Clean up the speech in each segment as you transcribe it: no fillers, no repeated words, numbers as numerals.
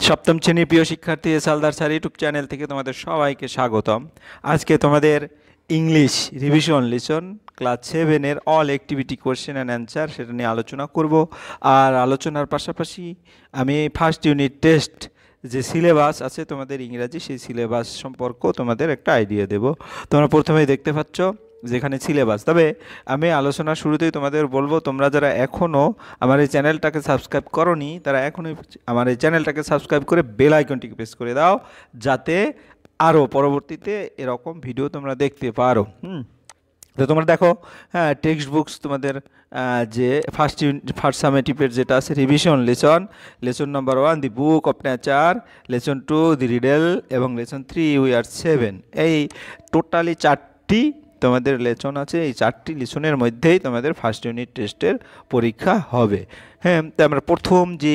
সপ্তম শ্রেণীর প্রিয় শিক্ষার্থী সালদার স্যার ইউটিউব চ্যানেল থেকে তোমাদের সবাইকে স্বাগতম। আজকে তোমাদের ইংলিশ রিভিশন লিসন ক্লাস 7-এর all activity question and answer সেটা নিয়ে আলোচনা করব। আর আলোচনার পাশাপাশি আমি ফার্স্ট ইউনিট টেস্ট যে সিলেবাস আছে তোমাদের ইংরাজি, সেই সিলেবাস সম্পর্কেও তোমাদের একটা আইডিয়া দেব। তোমরা প্রথমেই দেখতে পাচ্ছ যেখানে সিলেবাস। তবে আমি আলোচনা শুরুতেই তোমাদের বলবো, তোমরা যারা এখনও আমার এই চ্যানেলটাকে সাবস্ক্রাইব করোনি তারা এখনই আমার এই চ্যানেলটাকে সাবস্ক্রাইব করে বেল আইকনটিকে প্রেস করে দাও, যাতে আরও পরবর্তীতে এরকম ভিডিও তোমরা দেখতে পারো। তো তোমরা দেখো, হ্যাঁ, টেক্সট বুকস তোমাদের যে ফার্স্ট সামেটিভের যেটা আছে revision lesson number 1 the book of nature, lesson 2 the Riedel এবং লেসন 3 উই আর 7, এই টোটালি 4টি তোমাদের লেসন আছে। এই 4টি লেসনের মধ্যেই তোমাদের ফার্স্ট ইউনিট টেস্টের পরীক্ষা হবে। হ্যাঁ, তো আমরা প্রথম যে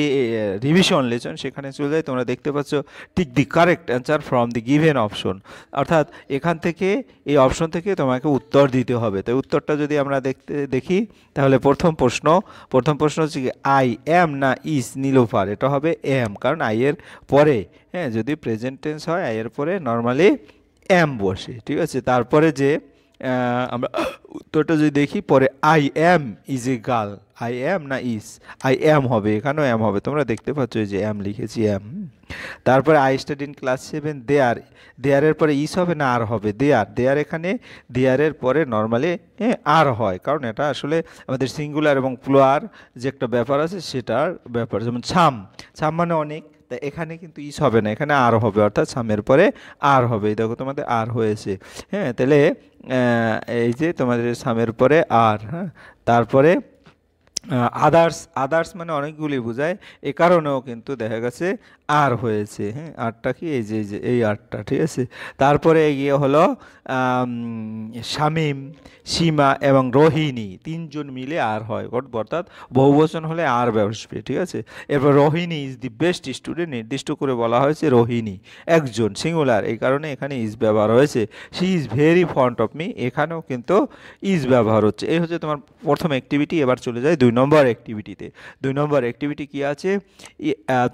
রিভিশন লেসন সেখানে চলে যাই। তোমরা দেখতে পাচ্ছ tick the correct answer from the given option, অর্থাৎ এখান থেকে এই অপশন থেকে তোমাকে উত্তর দিতে হবে। তো উত্তরটা যদি আমরা দেখি তাহলে প্রথম প্রশ্ন হচ্ছে কি, আই অ্যাম না ইজ নীলোফার? এটা হবে এম, কারণ আই এর পরে, হ্যাঁ, যদি প্রেজেন্ট টেন্স হয় আই এর পরে নর্মালি এম বসে, ঠিক আছে। তারপরে যে আমরা উত্তরটা যদি দেখি, পরে I am is a girl, I am না ইজ, আই অ্যাম হবে, এখানেও অ্যাম হবে। তোমরা দেখতে পাচ্ছ যে অ্যাম লিখেছি, অ্যাম। তারপরে আই স্টাডি ইন ক্লাস 7 দেয়ারের পরে ইস হবে না আর হবে? দেয়ার এখানে দেয়ারের পরে নর্মালি আর হয়, কারণ এটা আসলে আমাদের সিঙ্গুলার এবং প্লুরাল যে একটা ব্যাপার আছে সেটার ব্যাপার। যেমন ছাম মানে অনেক, তা এখানে কিন্তু ইস হবে না, এখানে আর হবে, অর্থাৎ সামের পরে আর হবে। এই দেখো তোমাদের আর হয়েছে, হ্যাঁ। তাহলে এই যে তোমাদের সামের পরে আর, হ্যাঁ। তারপরে আদার্স মানে অনেকগুলি বোঝায়, এ কারণেও কিন্তু দেখা গেছে আর হয়েছে, হ্যাঁ। আরটা কি, এই যে এই আরটা, ঠিক আছে। তারপরে এগিয়ে হলো শামীম, সীমা এবং রোহিণী, 3জন মিলে আর হয়, অর্থাৎ বহুবচন হলে আর বসবে, ঠিক আছে। এরপর Rohini is the best student, নির্দিষ্ট করে বলা হয়েছে রোহিণী একজন, সিঙ্গুলার, এই কারণে এখানে ইজ ব্যবহার হয়েছে। She is very fond of me, এখানেও কিন্তু ইজ ব্যবহার হচ্ছে। এই হচ্ছে তোমার প্রথম অ্যাক্টিভিটি। এবার চলে যায় 2 নম্বর অ্যাক্টিভিটিতে। 2 নম্বর অ্যাক্টিভিটি কি আছে,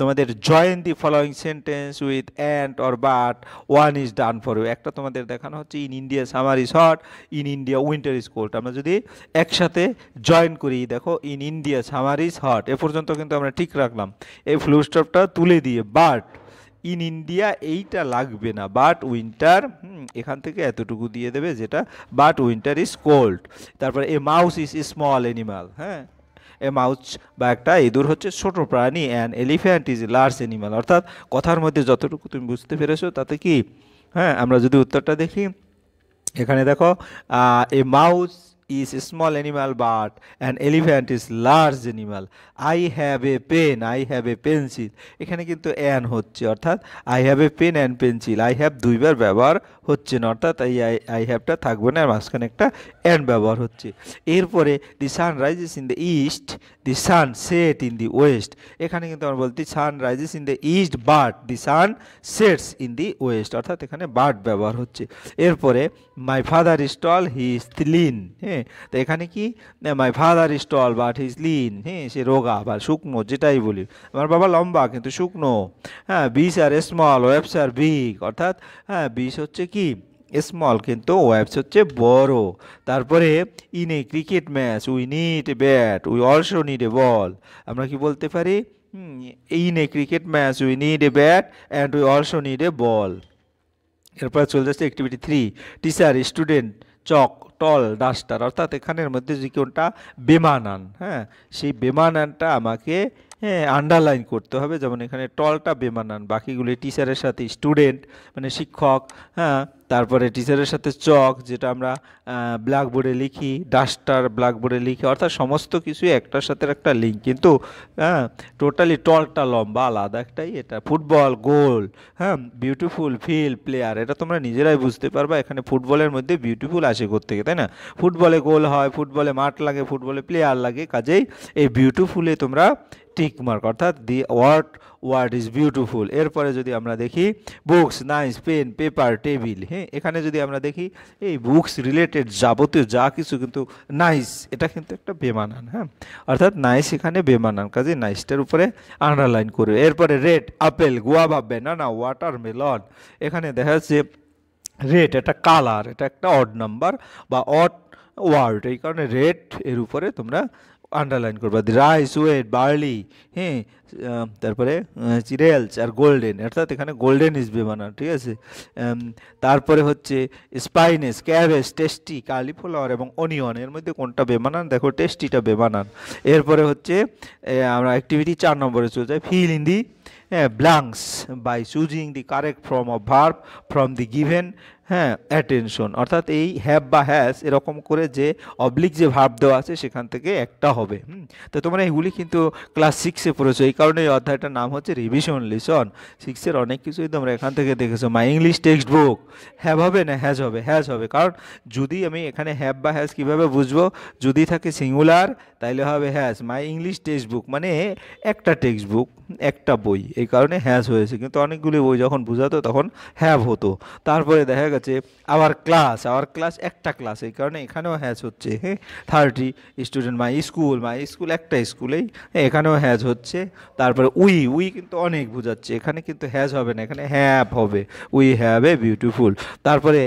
তোমাদের join the following sentence with and or but, one is done for you. একটা তোমাদের দেখানো হচ্ছে in India summer is hot, in India winter is cold. আমরা যদি একসাথে জয়েন করি, দেখো in India summer is hot, এ পর্যন্ত কিন্তু আমরা ঠিক রাখলাম। এই ফুল স্টপটা তুলে দিয়ে বাট ইন ইন্ডিয়া এইটা লাগবে না, বাট উইন্টার, এখান থেকে এতটুকু দিয়ে দেবে, যেটা বাট উইন্টার ইজ কোল্ড। তারপরে এ মাউস ইজ স্মল অ্যানিমাল, হ্যাঁ, এ মাউস বা একটা ইঁদুর হচ্ছে ছোট প্রাণী, and elephant is large animal. অর্থাৎ কথার মধ্যে যতটুকু তুমি বুঝতে পেরেছো তাতে কি, হ্যাঁ। আমরা যদি উত্তরটা দেখি, এখানে দেখো এ mouse is a small animal but an elephant is large animal. I have a pen, I have a pencil, এখানে কিন্তু অ্যান হচ্ছে, অর্থাৎ I have a pen and pencil, I have দুইবার ব্যবহার হচ্ছে না, অর্থাৎ I haveটা থাকবে না, মাঝখানে একটা অ্যান ব্যবহার হচ্ছে। এরপরে the sun rises in the east, the sun set in the west, এখানে কিন্তু আমরা বলছি sun rises in the east but the sun sets in the west, অর্থাৎ এখানে বাট ব্যবহার হচ্ছে। এরপরে my father is tall, he is lean, হ্যাঁ। তো এখানে কি, my father is tall but he is lean, হ্যাঁ, সে রোগা বা শুকনো, যেটাই বলি। আমার বাবা লম্বা কিন্তু শুকনো, হ্যাঁ। বিস আর স্মল, ওয়েবস আর বিগ, অর্থাৎ হ্যাঁ, বিস হচ্ছে কি স্মল কিন্তু ওয়েবস হচ্ছে বড়। তারপরে in a cricket match we need a bat, we also need a ball, আমরা কি বলতে পারি, in a cricket match we need a bat and we also need a ball. এরপর চলে যাচ্ছে activity 3, teacher student chalk tall duster, অর্থাৎ এখানের মধ্যে যে কোনটা বেমানান, হ্যাঁ, সেই বেমানানটা আমাকে আন্ডারলাইন করতে হবে। যেমন এখানে টলটা বেমানান, বাকিগুলি টিচারের সাথে স্টুডেন্ট মানে শিক্ষক, হ্যাঁ। তারপরে টিচারের সাথে চক, যেটা আমরা ব্ল্যাকবোর্ডে লিখি, ডাস্টার ব্ল্যাকবোর্ডে লিখি, অর্থাৎ সমস্ত কিছুই একটার সাথে একটা লিঙ্ক, কিন্তু হ্যাঁ, টোটালি টলটা লম্বা আলাদা একটাই। এটা ফুটবল গোল, হ্যাঁ, বিউটিফুল ফিল্ড প্লেয়ার, এটা তোমরা নিজেরাই বুঝতে পারবা। এখানে ফুটবলের মধ্যে বিউটিফুল আসে কোত্থেকে, তাই না? ফুটবলে গোল হয়, ফুটবলে মাঠ লাগে, ফুটবলে প্লেয়ার লাগে, কাজেই এই বিউটিফুলে তোমরা টিক মার্ক, অর্থাৎ দি ওয়ার্ড ইজ বিউটিফুল। এরপরে যদি আমরা দেখি books, nice, pen, paper, table, হ্যাঁ এখানে যদি আমরা দেখি এই বুকস রিলেটেড যাবতীয় যা কিছু কিন্তু নাইস, এটা কিন্তু একটা বেমানান, হ্যাঁ অর্থাৎ নাইস এখানে বেমানান, কাজে নাইসটার উপরে আন্ডারলাইন করবে। এরপরে red, apple, guava, banana, watermelon, এখানে দেখা যাচ্ছে রেড এটা কালার, এটা একটা অড নাম্বার বা অড ওয়ার্ড, এই কারণে রেড এর উপরে তোমরা আন্ডারলাইন করবা। রাইস, ওয়েট, বার্লি, হ্যাঁ তারপরে চিরেলস আর গোল্ডেন, অর্থাৎ এখানে গোল্ডেন ইজ বেমানান, ঠিক আছে। তারপরে হচ্ছে স্পাইনেস, ক্যাবেজ, টেস্টি, কালিফ্লাওয়ার এবং অনিয়ন, এর মধ্যে কোনটা বেমানান? দেখো টেস্টিটা বেমানান। এরপরে হচ্ছে আমরা অ্যাক্টিভিটি 4 নম্বরে চলে যাই, feel in the blanks by choosing the correct form of verb from the given হ্যাঁ অ্যাটেনশন, অর্থাৎ এই হ্যাভ বা হ্যাজ এরকম করে যে অবলিক যে ভার্ব দেওয়া আছে সেখান থেকে একটা হবে। তো তোমরা এগুলি কিন্তু ক্লাস 6-এ পড়েছো, এই কারণে এই অধ্যায়টার নাম হচ্ছে রিভিশন লিসন। 6-এর অনেক কিছুই তোমরা এখান থেকে দেখেছো। My English text book, have হবে না হ্যাজ হবে? হ্যাজ হবে, কারণ যদি আমি এখানে হ্যাভ বা হ্যাজ কীভাবে বুঝবো? যদি থাকে সিঙ্গুলার তাইলে হবে has. My English text book মানে একটা টেক্সট বুক, একটা বই, এই কারণে হ্যাজ হয়েছে, কিন্তু অনেকগুলি বই যখন বোঝাতো তখন হ্যাভ হতো। তারপরে দেখা গেছে আওয়ার ক্লাস একটা ক্লাস, এই কারণে এখানেও হ্যাজ হচ্ছে। হ্যাঁ 30 স্টুডেন্ট, মাই স্কুল একটা স্কুলেই, এখানেও হ্যাজ হচ্ছে। তারপরে উই কিন্তু অনেক বোঝাচ্ছে, এখানে কিন্তু হ্যাজ হবে না, এখানে হ্যাভ হবে, উই হ্যাভ এ বিউটিফুল। তারপরে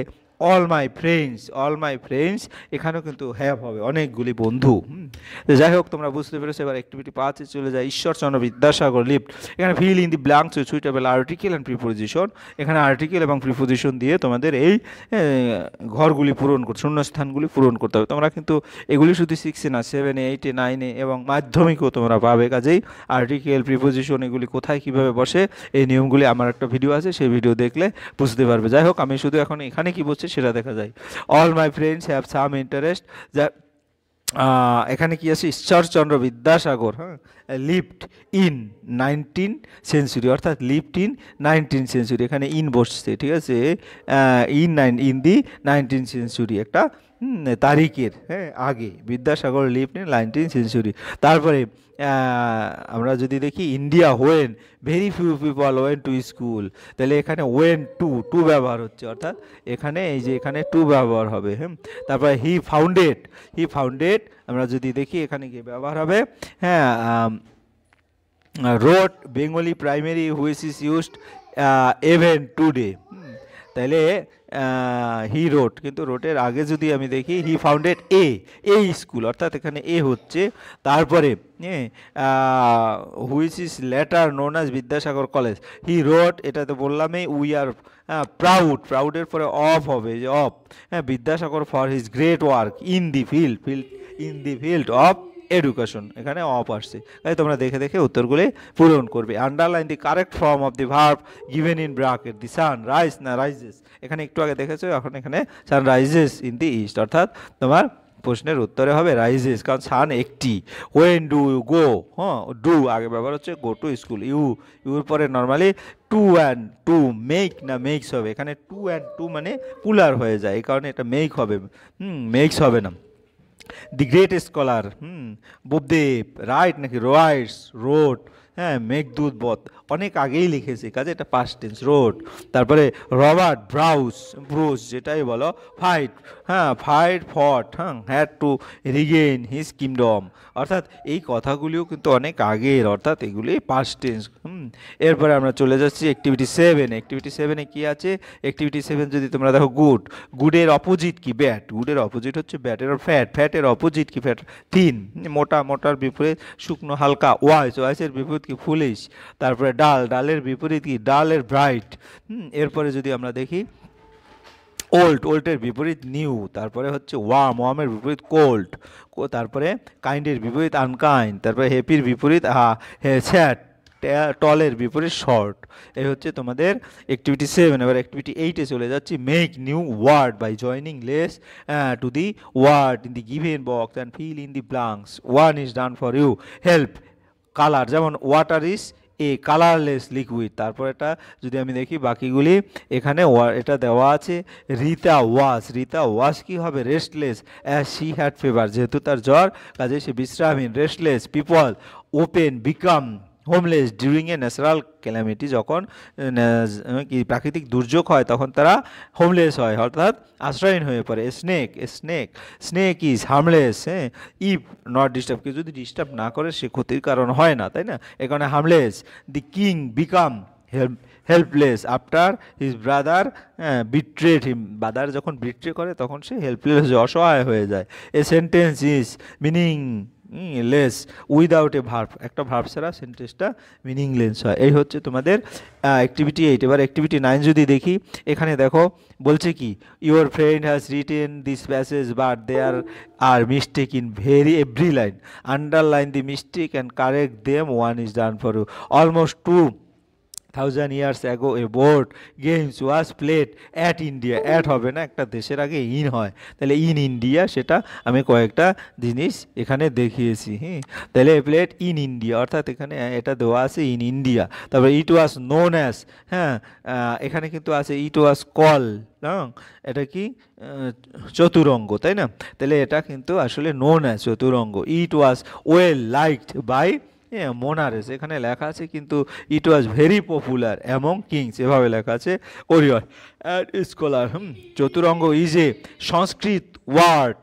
অল মাই ফ্রেন্ডস, এখানেও কিন্তু হ্যাভ হবে, অনেকগুলি বন্ধু। তো যাই হোক তোমরা বুঝতে পেরেছো। এবার অ্যাক্টিভিটি 5-এ চলে যায়, ঈশ্বরচন্দ্র বিদ্যাসাগর লিফট। এখানে feel in the blanks with suitable article and preposition, এখানে আর্টিকেল এবং প্রিপোজিশন দিয়ে তোমাদের এই ঘরগুলি পূরণ করতে, শূন্যস্থানগুলি পূরণ করতে হবে। তোমরা কিন্তু এগুলি শুধু 6-এ না, 7-এ, 8-এ, 9-এ এবং মাধ্যমিকও তোমরা পাবে। কাজেই আর্টিকেল, প্রিপোজিশন এগুলি কোথায় কীভাবে বসে এই নিয়মগুলি আমার একটা ভিডিও আছে, সেই ভিডিও দেখলে বুঝতে পারবে। যাই হোক আমি শুধু এখন এখানে কি বলছি সেটা দেখা যায়। All my friends have some interest, যা এখানে কি আছে? ঈশ্বরচন্দ্র বিদ্যাসাগর হ্যাঁ লিভড ইন 19th century, অর্থাৎ লিভড ইন 19th century, এখানে ইন বসছে, ঠিক আছে। ইন দি 19th century একটা তারিখের হ্যাঁ আগে, Vidyasagar lived in 19th century। তারপরে আমরা যদি দেখি India when very few people went to school, তাহলে এখানে ওয়েন টু ব্যবহার হচ্ছে, অর্থাৎ এখানে এই যে এখানে টু ব্যবহার হবে। হ্যাঁ তারপরে হি ফাউন্ডেড আমরা যদি দেখি এখানে কি ব্যবহার হবে? হ্যাঁ road Bengali primary which is used এভেন today, তাহলে হি রোড, কিন্তু রোডের আগে যদি আমি দেখি হি ফাউন্ডেড এ স্কুল, অর্থাৎ এখানে এ হচ্ছে। তারপরে which is letter known as Vidyasagar college, he wrote, এটা তো বললামই। উই আর প্রাউডের পরে অফ হবে, যে অফ হ্যাঁ Vidyasagar for his great work in the field of education, এখানে অফ আসছে। তাই তোমরা দেখে দেখে উত্তরগুলি পূরণ করবে। Underline the correct form of the verb given in bracket, the sun rise না রাইজেস, এখানে একটু আগে দেখেছো, এখন এখানে সান রাইজেস ইন দি ইস্ট, অর্থাৎ তোমার প্রশ্নের উত্তরে হবে রাইজেস, কারণ সান একটি। ওয়েন ডু ইউ গো, হ্যাঁ ডু আগে ব্যবহার হচ্ছে গো টু স্কুল, ইউর পরে নর্মালি টু মেক না মেক্স হবে, এখানে টু মানে পুলার হয়ে যায়, এই কারণে এটা মেক হবে, মেক্স হবে না। দি গ্রেট স্কলার বুদ্ধদেব, রাইট নাকি রাইটস, রোড, হ্যাঁ মেঘদূত বধ অনেক আগেই লিখেছে, কাজে এটা পাস্ট টেন্স, রোড। তারপরে রবার্ট ব্রুস যেটাই বলো, ফট had to Regain his kingdom, অর্থাৎ এই কথাগুলিও কিন্তু অনেক আগের, অর্থাৎ এগুলি পাস্ট টেন্স। এরপরে আমরা চলে যাচ্ছি অ্যাক্টিভিটি 7-এ কি আছে? অ্যাক্টিভিটি 7 যদি তোমরা দেখো গুডের অপোজিট কি? ব্যাড, গুডের অপোজিট হচ্ছে ব্যাড। এর ফ্যাটের অপোজিট কি? থিন, মোটার বিপরীত শুকনো হালকা। ওয়াইসের বিপরীত কি? ফুলিশ। তারপরে ডালের বিপরীত কি? ডালের ব্রাইট। এরপরে যদি আমরা দেখি ওল্ডের বিপরীত নিউ। তারপরে হচ্ছে ওয়ার্মের বিপরীত কোল্ড। তারপরে কাইন্ডের বিপরীত আনকাইন্ড। তারপরে হ্যাপির বিপরীত স্যাড। টলের বিপরীত শর্ট। এই হচ্ছে তোমাদের অ্যাক্টিভিটি 7। এবার অ্যাক্টিভিটি 8-এ চলে যাচ্ছি। Make new word by joining less to the word in the given box and fill in the blanks. One is done for you. Help colour, যেমন water is a colourless liquid. তারপর এটা যদি আমি দেখি বাকিগুলি, এখানে এটা দেওয়া আছে রিতা ওয়াজ কি হবে? Restless as she had fever, যেহেতু তার জ্বর কাজে সে বিশ্রামহীন। Restless people open become homeless during a natural calamity, যখন কি প্রাকৃতিক দুর্যোগ হয় তখন তারা হোমলেস হয়, অর্থাৎ আশ্রয়হীন হয়ে পড়ে। স্নেক ইজ হার্মলেস, হ্যাঁ, ইফ নট ডিস্টার্ব, কেউ যদি ডিস্টার্ব না করে সে ক্ষতির কারণ হয় না, তাই না, এ কারণে harmless. The king become helpless after his brother betrayed him, brother যখন বিট্রে করে তখন সে হেল্পলেস, অসহায় হয়ে যায়। A sentence is meaning less without a verb, একটা ভার্ব ছাড়া সেন্টেন্সটা মিনিংলেস হয়। এই হচ্ছে তোমাদের অ্যাক্টিভিটি 8। এবার অ্যাক্টিভিটি 9 যদি দেখি, এখানে দেখো বলছে কি, your friend has written this passage but there are mistake in every line, underline the mistake and correct them, one is done for you. Almost 2000 years ago a board games was played at India, at হবে না, একটা দেশের আগে in হয়, তাহলে in India, সেটা আমি কয়েকটা জিনিস এখানে দেখিয়েছি। হ্যাঁ, তাহলে প্লেড ইন ইন্ডিয়া, অর্থাৎ এখানে এটা দেওয়া আছে ইন ইন্ডিয়া। তারপরে ইট ওয়াজ নোন অ্যাজ, হ্যাঁ, এখানে কিন্তু আছে ইট ওয়াজ কল, হ্যাঁ, এটা কি চতুরঙ্গ, তাই না, তাহলে এটা কিন্তু আসলে known as Chaturanga. It was well liked by monarchs, এখানে লেখা আছে কিন্তু it was very popular among kings, এভাবে লেখা আছে warriors and scholar. Chaturanga is a Sanskrit word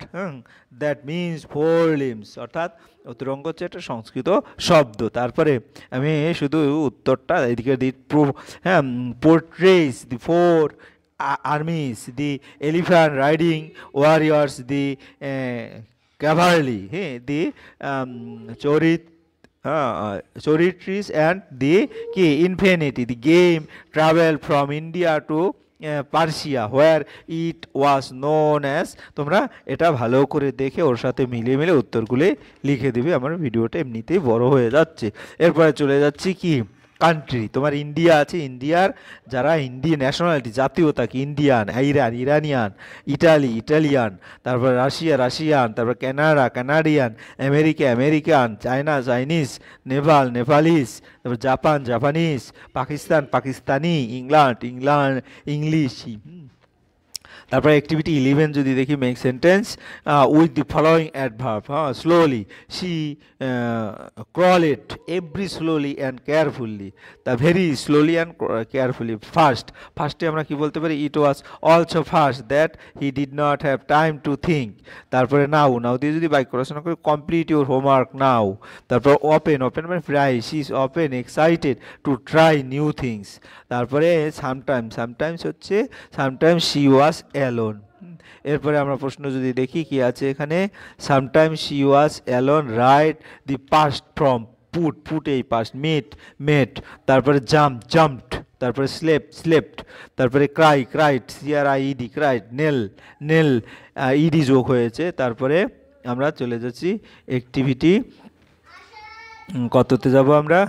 that means 4 limbs, অর্থাৎ চতুরঙ্গ হচ্ছে একটা সংস্কৃত শব্দ। তারপরে আমি শুধু উত্তরটা এদিকে দিই, হ্যাঁ, পোর্ট্রেস দি 4 armies, the elephant riding warriors, the cavalry, the chorities and the infinity, the game travel from India to Persia where it was known as. তোমরা এটা ভালো করে দেখে ওর সাথে মিলিয়ে মিলে উত্তরগুলি লিখে দিবে, আমার ভিডিওটা এমনিতেই বড় হয়ে যাচ্ছে। এরপরে চলে যাচ্ছি কি, কান্ট্রি। তোমার ইন্ডিয়া আছে, ইন্ডিয়ার যারা ইন্ডিয়ান ন্যাশনালিটি, জাতীয়তা কি, Indian, Iran Iranian, Italy Italian, তারপর রাশিয়া রাশিয়ান, তারপর Canada Canadian, America American, China Chinese, Nepal Nepalese, তারপর Japan Japanese, Pakistan Pakistani, England English. তারপরে অ্যাক্টিভিটি 11 যদি দেখি, make sentence with the following adverb. হ্যাঁ, slowly she crawled every slowly and carefully, তা very slowly and carefully. ফার্স্টে আমরা কি বলতে পারি, it was also first that he did not have time to think. তারপরে নাও দিয়ে যদি বাক্য রচনা করি, কমপ্লিট ইউর হোমওয়ার্ক নাও। তারপর ওপেন মানে প্রায়, she is open excited to try new things. তারপরে সামটাইমস হচ্ছে সামটাইমস শি ওয়াজ অ্যালোন। এরপরে আমরা প্রশ্ন যদি দেখি কি আছে এখানে, sometimes she was alone, write the past form put এই পাস্ট, মেট, তারপরে জাম্পড, তারপরে স্লেপ্ট, তারপরে ক্রাইড CRIED ক্রাইড, নেল ইডি যোগ হয়েছে। তারপরে আমরা চলে যাচ্ছি অ্যাক্টিভিটি কততে যাব আমরা,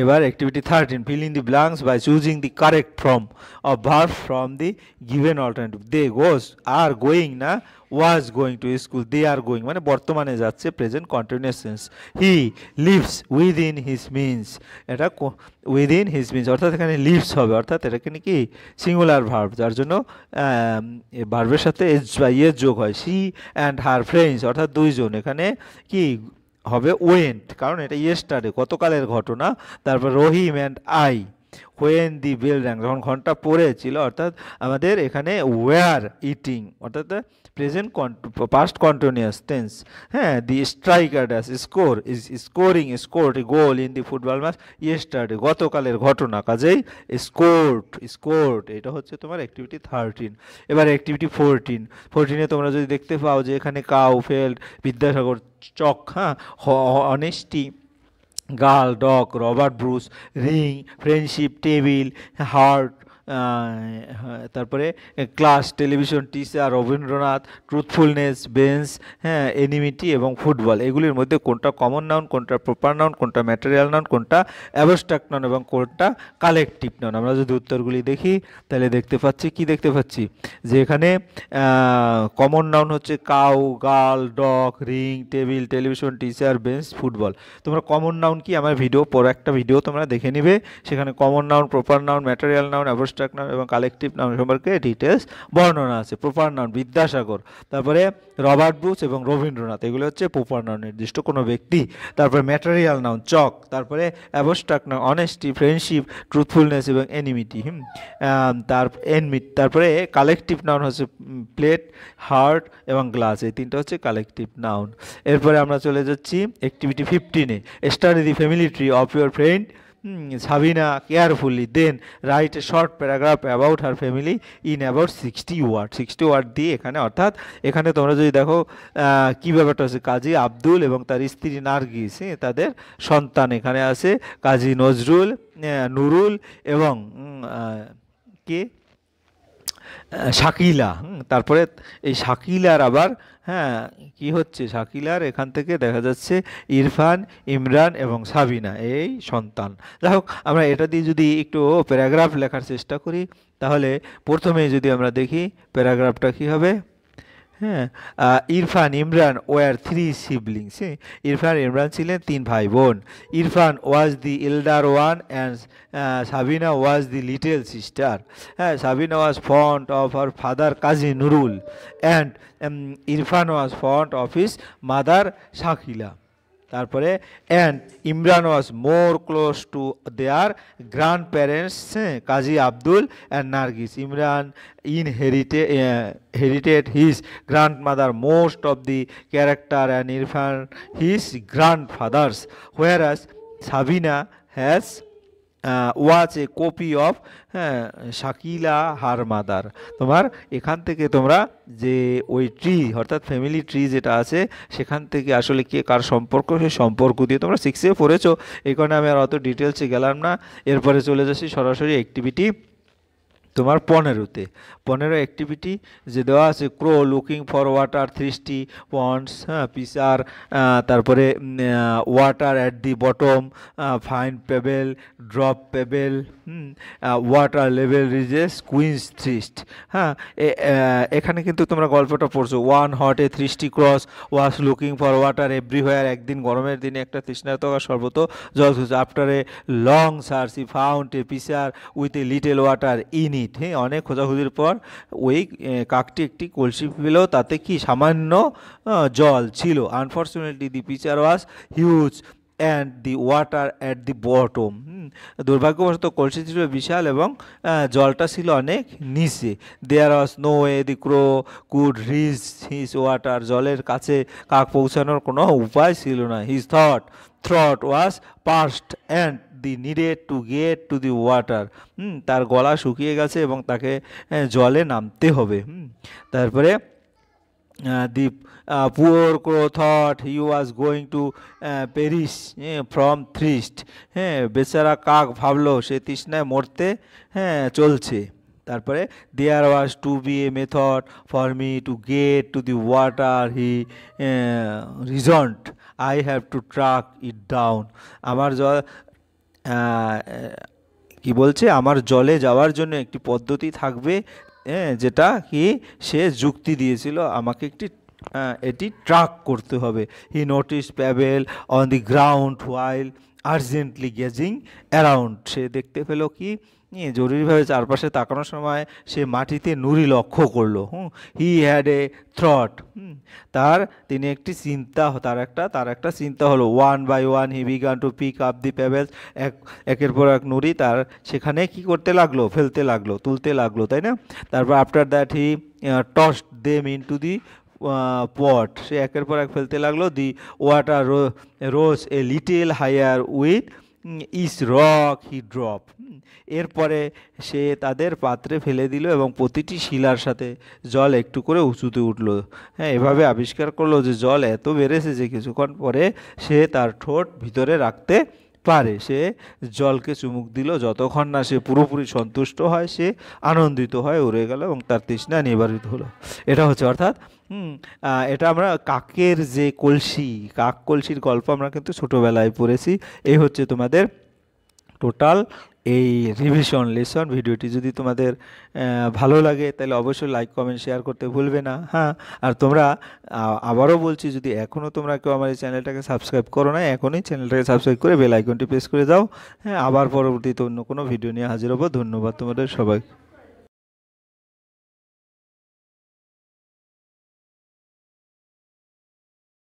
এবার activity 13, fill in the blanks by choosing the correct form of verb from the given alternative. They are going না, was going to school, they are going মানে বর্তমানে যাচ্ছে, present continuous tense. He lives within his means, এটা within his means, অর্থাৎ এখানে leaves হবে, অর্থাৎ এটাকে কি সিঙ্গুলার ভার্ব, যার জন্য ভার্বের সাথে এস যোগ হয়। শি অ্যান্ড হার ফ্রেন্ডস, অর্থাৎ দুইজন, এখানে কি হবে ওয়েন্ট, কারণ এটা ইয়েস্টারডে গতকালের ঘটনা। তারপর Rahim and I when the bell rang, যখন ঘন্টা পড়েছিল, অর্থাৎ আমাদের এখানে ওয়ার ইটিং, অর্থাৎ প্রেজেন্ট পাস্ট কন্টিনিউয়াস টেন্স। হ্যাঁ, the striker does scored a goal in the football match yesterday, গতকালের ঘটনা, কাজেই স্কোর্ড। এটা হচ্ছে তোমার অ্যাক্টিভিটি 13। এবার অ্যাক্টিভিটি 14 তোমরা যদি দেখতে পাও যে এখানে কাউ, ফেল্ড, বিদ্যাসাগর, চক, হ্যাঁ, honesty, girl, dog, Robert Bruce, ring, friendship, table, heart, তারপরে class, television, teacher, Rabindranath, truthfulness, bench, হ্যাঁ, এনিমিটি এবং ফুটবল। এগুলির মধ্যে কোনটা কমন নাউন, কোনটা প্রপার নাউন, কোনটা ম্যাটেরিয়াল নাউন, কোনটা অ্যাবস্ট্রাক্ট নাউন এবং কোনটা কালেকটিভ নাউন। আমরা যদি উত্তরগুলি দেখি তাহলে দেখতে পাচ্ছি যে এখানে কমন নাউন হচ্ছে cow, girl, dog, ring, table, television, teacher, bench, football. তোমরা কমন নাউন কি আমার একটা ভিডিও তোমরা দেখে নিবে, সেখানে common noun, proper noun, material noun, abstract abstract noun এবং কালেকটিভ নাউন সম্পর্কে ডিটেলস বর্ণনা আছে। প্রপার নাউন বিদ্যাসাগর, তারপরে রবার্ট ব্রুস এবং রবীন্দ্রনাথ, এগুলো হচ্ছে প্রপার নাউন নির্দিষ্ট কোনো ব্যক্তি। তারপরে ম্যাটেরিয়াল নাউন চক, তারপরে abstract noun honesty, friendship, truthfulness এবং এনিমিটি। তারপরে কালেকটিভ নাউন হচ্ছে প্লেট, হার্ট এবং গ্লাস, এই তিনটা হচ্ছে কালেকটিভ নাউন। এরপরে আমরা চলে যাচ্ছি অ্যাক্টিভিটি 15-এ। Study the family tree of your friend Sabina carefully, then write a short paragraph about her family in about 60 word. 60 word দিয়ে এখানে, অর্থাৎ এখানে তোমরা যদি দেখো কী ব্যাপারটা হচ্ছে, কাজী আব্দুল এবং তার স্ত্রী নার্গিস, তাদের সন্তান এখানে আছে কাজী নজরুল, নুরুল এবং কে শাকিলা। তারপরে এই শাকিলার আবার কি হচ্ছে, শাকিলার এখান থেকে দেখা যাচ্ছে ইরফান, ইমরান এবং সাবিনা এই সন্তান। যাই হোক, আমরা এটা দিয়ে যদি একটু প্যারাগ্রাফ লেখার চেষ্টা করি, তাহলে প্রথমে যদি আমরা দেখি প্যারাগ্রাফটা কী হবে। Irfan Imran were 3 siblings. ইরফান ইমরান ছিলেন 3 ভাই বোন। Irfan was the elder one and Sabina was the little sister. Sabina was fond of her father Kazi Nurul and Irfan was fond of his mother Shakila. তারপরে and Imran was more close to their grandparents Kazi Abdul and Nargis. Imran inherited his grandmother most of the character and Irfan his grandfathers, whereas Sabina has was a copy of Shakila her mother. তোমার এখান থেকে তোমরা যে ওই tree অর্থাৎ family tree যেটা আছে সেখান থেকে আসলে কে কার সম্পর্ক, সেই সম্পর্ক দিয়ে তোমরা 6-এ পড়েছো, এই কারণে আমি আর অত ডিটেলসে গেলাম না। এরপরে চলে যাচ্ছি সরাসরি অ্যাক্টিভিটি তোমার 15-তে। 15 অ্যাক্টিভিটি যে দেওয়া আছে, crow looking for water, thirsty ponds, pitcher, তারপরে water at the bottom, fine pebble, drop pebble, water level rises, quenches thirst. এখানে কিন্তু তোমরা গল্পটা পড়ছো। One hot a thirsty crow was looking for water everywhere. একদিন গরমের দিনে একটা তৃষ্ণার্ত সর্বত জল খুঁজছে। After a long search he found a pitcher with a little water in it. অনেক খোঁজাখুঁজির পর ওই কাকটি একটি কলসি পেল, তাতে কি সামান্য জল ছিল। Unfortunately the pitcher was huge and the water at the bottom. দুর্ভাগ্যবশত কলসি ছিল বিশাল এবং জলটা ছিল অনেক নিচে। There was no way the crow could reach his water. জলের কাছে কাক পৌঁছানোর কোনো উপায় ছিল না। His throat was past and the needed to get to the water. তার গলা শুকিয়ে গেছে এবং তাকে জলে নামতে হবে। তারপরে the poor crow thought he was going to perish from thirst. বেচারা কাক ভাবলো সে তৃষ্ণায় মরতে চলছে। তারপরে there was to be a method for me to get to the water, he reasoned, I have to track it down. আমার জল কি বলছে, আমার জলে যাওয়ার জন্য একটি পদ্ধতি থাকবে, যেটা কি সে যুক্তি দিয়েছিল, আমাকে এটি ট্রাক করতে হবে। He notice pebble on the ground while urgently gazing around. সে দেখতে পেল কি, জরুরিভাবে চারপাশে তাকানোর সময় সে মাটিতে নুড়ি লক্ষ্য করলো। হি হ্যাড এ থ্রট, তিনি একটি চিন্তা, তার একটা চিন্তা হলো। One by one he began to pick up the pebbles. একের পর এক নুড়ি তার সেখানে কি করতে লাগলো, ফেলতে লাগলো, তুলতে লাগলো, তাই না। তারপর after that he tossed them into the pot. সে একের পর এক ফেলতে লাগলো। The water rose a little higher with is rock he drop. এরপরে সে তাদের পাত্রে ফেলে দিল এবং প্রতিটি শিলার সাথে জল একটু করে উঁচুতে উঠল। এভাবে আবিষ্কার করলো যে জল এত বেড়েছে যে কিছুক্ষণ পরে সে তার ঠোঁট ভিতরে রাখতে পারে। সে জলকে চুমুক দিল, যতক্ষণ না সে পুরোপুরি সন্তুষ্ট হয়, সে আনন্দিত হয়, উড়ে গেল এবং তার তৃষ্ণা নিবারিত হলো। এটা হচ্ছে অর্থাৎ এটা আমরা কাকের যে কলসি, কাক কলসির গল্প আমরা কিন্তু ছোটোবেলায় পড়েছি। এই হচ্ছে তোমাদের টোটাল এই রিভিশন লেসন ভিডিওটি যদি তোমাদের ভালো লাগে তাহলে অবশ্যই লাইক কমেন্ট শেয়ার করতে ভুলবে না। হ্যাঁ, আর তোমরা আবারও বলছি, যদি এখনও তোমরা কেউ আমার এই চ্যানেলটাকে সাবস্ক্রাইব করো না, এখনই চ্যানেলটাকে সাবস্ক্রাইব করে বেল আইকনটি প্রেস করে দাও। হ্যাঁ, আবার পরবর্তীতে অন্য কোনো ভিডিও নিয়ে হাজির হবো। ধন্যবাদ তোমাদের সবাই।